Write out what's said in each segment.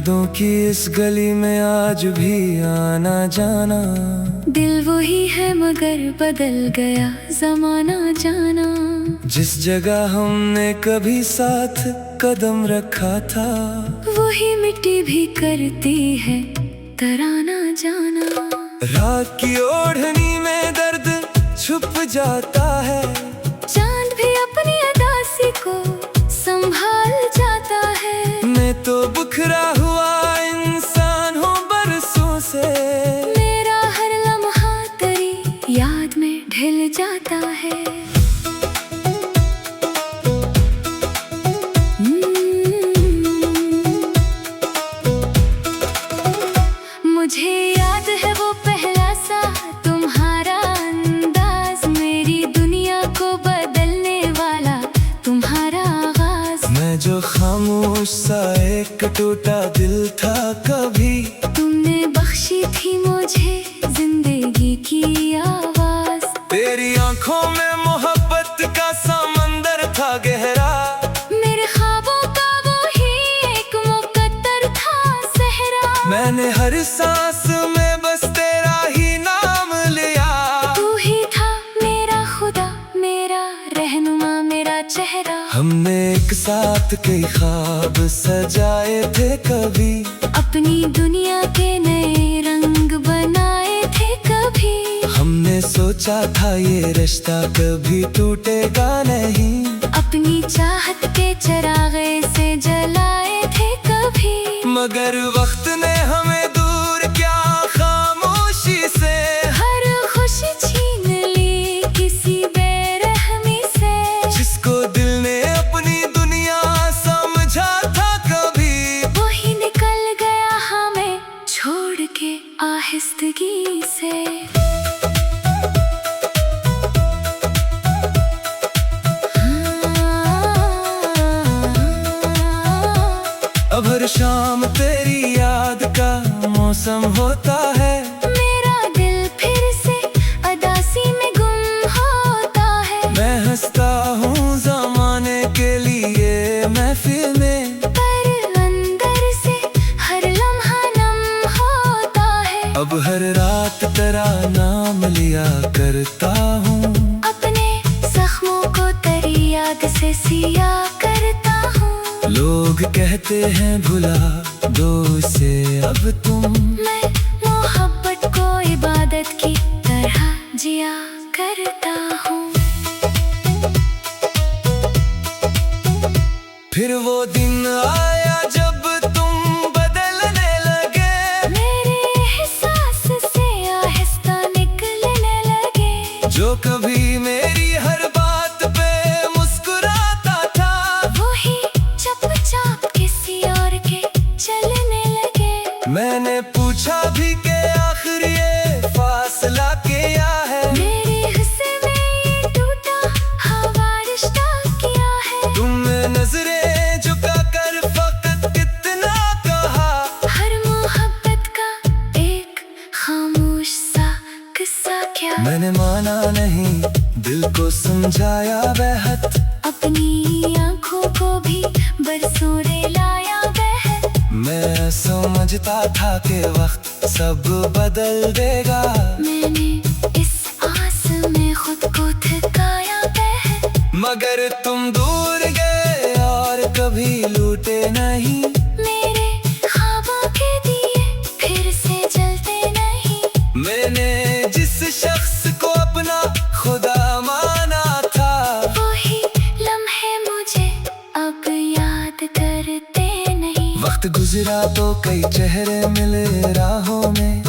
यादों की इस गली में आज भी आना जाना। दिल वही है मगर बदल गया जमाना जाना। जिस जगह हमने कभी साथ कदम रखा था, वही मिट्टी भी करती है तराना जाना। रात की ओढ़नी में दर्द छुप जाता है, चांद भी अपनी अदासी को संभाल जाता है। मैं तो बिखरा हुआ इंसान हूँ बरसों से, मेरा हर लम्हा तेरी याद में ढल जाता है। मुझे याद है वो पहला सा तुम्हारा अंदाज, मेरी दुनिया को बदलने वाला तुम्हारा आगाज। मैं जो खामोश सा एक टूटा दिल था कभी, तुमने बख्शी थी मुझे जिंदगी की आवाज। तेरी आंखों में मोहब्बत का समंदर था गहरा, मेरे ख्वाबों का वो ही एक मुकद्दर था सहरा। मैंने हर सांस में बस तेरा ही नाम लिया। तू ही था मेरा खुदा, मेरा रहनुमा, मेरा चेहरा। हमने एक साथ कई ख्वाब सजाए थे कभी, अपनी दुनिया के नए रंग बनाए थे कभी। हमने सोचा था ये रिश्ता कभी टूटेगा नहीं, अपनी चाहत के चरागे से जलाए थे कभी। मगर वक्त ने हमें दूर क्या खामोशी से, हर खुशी छीन ली किसी बेरहमी से। जिसको दिल ने अपनी दुनिया समझा था कभी, वही निकल गया हमें छोड़ के आहिस्तगी से। अब हर शाम तेरी याद का मौसम होता है, मेरा दिल फिर से अदासी में गुम होता है। मैं हंसता हूँ ज़माने के लिए महफिल में, पर अंदर से हर लम्हा नम होता है। अब हर रात तेरा नाम लिया करता हूँ, अपने जख्मों को तेरी याद से सिया करता हूँ। लोग कहते हैं भुला दो उसे अब तुम, मैं मोहब्बत को इबादत की तरह जिया करता हूँ। फिर वो दिन आया जब तुम बदलने लगे, मेरे एहसास से आहिस्ता निकलने लगे। जो कभी मेरी हर बात पे मुस्कुराता था, वही चुपचाप किसी और के चलने लगे। मैंने पूछा भी कि आखिर ये फासला क्या है, मेरे हिस्से में ये टूटा हवा रिश्ता किया है। तुमने नजरें झुका कर फकत कितना कहा, हर मोहब्बत का एक खामोश सा किस्सा क्या। मैंने माना नहीं दिल को समझाया बेहद, अपनी आंखों को भी बरसों लाया बहर। मैं समझता था कि वक्त सब बदल देगा, मैंने इस आस में खुद को थकाया बहर। मगर तुम दूर गए और कभी लूटे नहीं, मेरे ख्वाबों के दिए फिर से जलते नहीं। मैंने जिस शख्स को अपना खुदा माना था, वही लम्हे मुझे अब याद करते नहीं। वक्त गुजरा तो कई चेहरे मिले राहों में,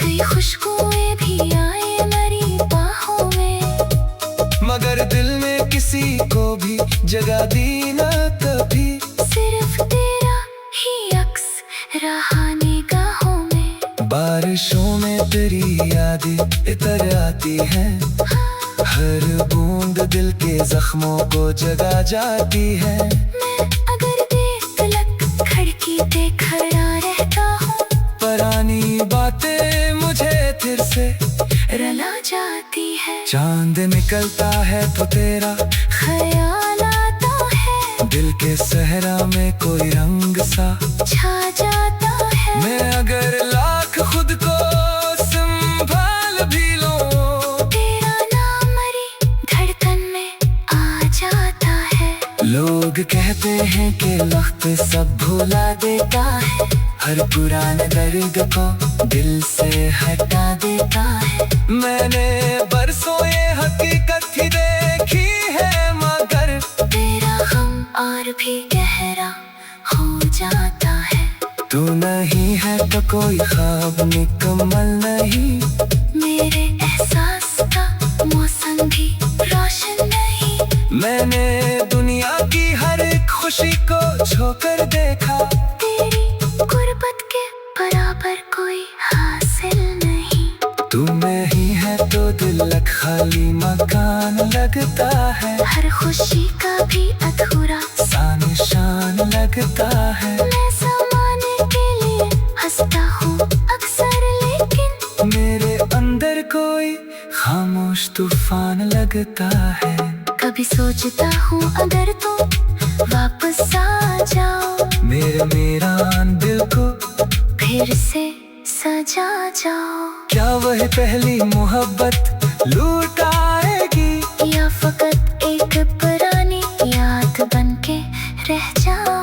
कई खुशबुएं भी आए मेरी बाहों में। मगर दिल में किसी को भी जगह दी न कभी, सिर्फ तेरा ही अक्स रहा निगाहों में। बारिशों में तेरी यादें इतर आती हैं, हर बूंद दिल के जख्मों को जगा जाती है। मैं अगर देर तलक खिड़की पे खड़ा रहता हूँ, पुरानी बातें मुझे फिर से रुला जाती है। चांद निकलता है तो तेरा ख्याल आता है, दिल के के सहरा में कोई रंग सा छा जाता है। मैं अगर लाख खुद को संभाल भी लूं, तेरा नाम मेरी धड़कन में आ जाता है। लोग कहते हैं कि वक्त सब भुला देता है, हर पुराने दर्द को दिल से हटा देता है। मैंने बरसों ये हकीकत ही देखी है, मगर तेरा गम और भी गहरा हो जाता है। तू नहीं है तो कोई ख्वाब मुकम्मल नहीं, मेरे एहसास का मौसम भी रोशन नहीं। मैंने दुनिया की हर एक खुशी को छोकर देखा, तेरी गुर्बत के बराबर कोई हासिल नहीं। तू नहीं है तो दिल खाली मकान लगता है, हर खुशी का भी अधूरा सा निशान लगता है। मैं समाने के लिए हंसता हूँ अक्सर, लेकिन मेरे अंदर कोई खामोश तूफान लगता है। कभी सोचता हूँ अगर तुम वापस आ जाओ, मेरे वीरान दिल को फिर से सजा जाओ। क्या वह पहली मोहब्बत लौट आएगी, या फकत एक पुरानी याद बन के रह जाओ।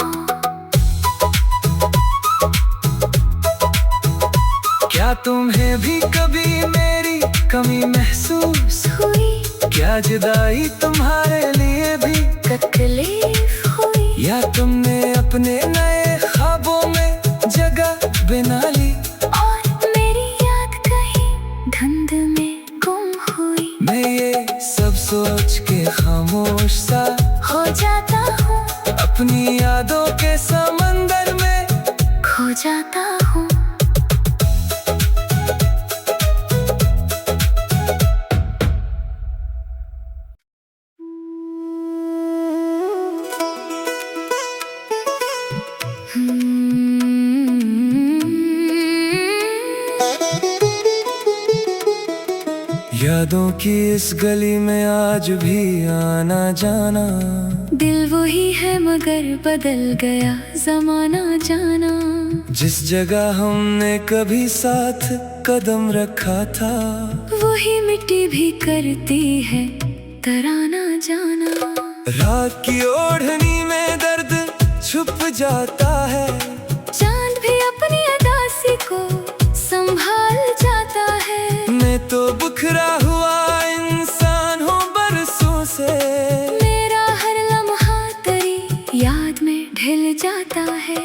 क्या तुम्हें भी कभी मेरी कमी महसूस हुई, क्या जुदाई तुम्हारे लिए भी तकलीफ हुई, या तुमने अपने नए ख्वाबों में जगह बना ली, और मेरी याद कहीं धुंध में गुम हुई। मैं ये सब सोच के खामोश सा हो जाता हूँ, अपनी यादों के समंदर में खो जाता हूँ। यादों की इस गली में आज भी आना जाना, दिल वही है मगर बदल गया जमाना जाना। जिस जगह हमने कभी साथ कदम रखा था, वही मिट्टी भी करती है तराना जाना। रात की ओढ़नी में दर्द छुप जाता है, चांद भी अपनी अदासी को संभाल जाता है। मैं तो बुखरा हुआ इंसान हूँ बरसों से, मेरा हर लम्हा तेरी याद में ढल जाता है।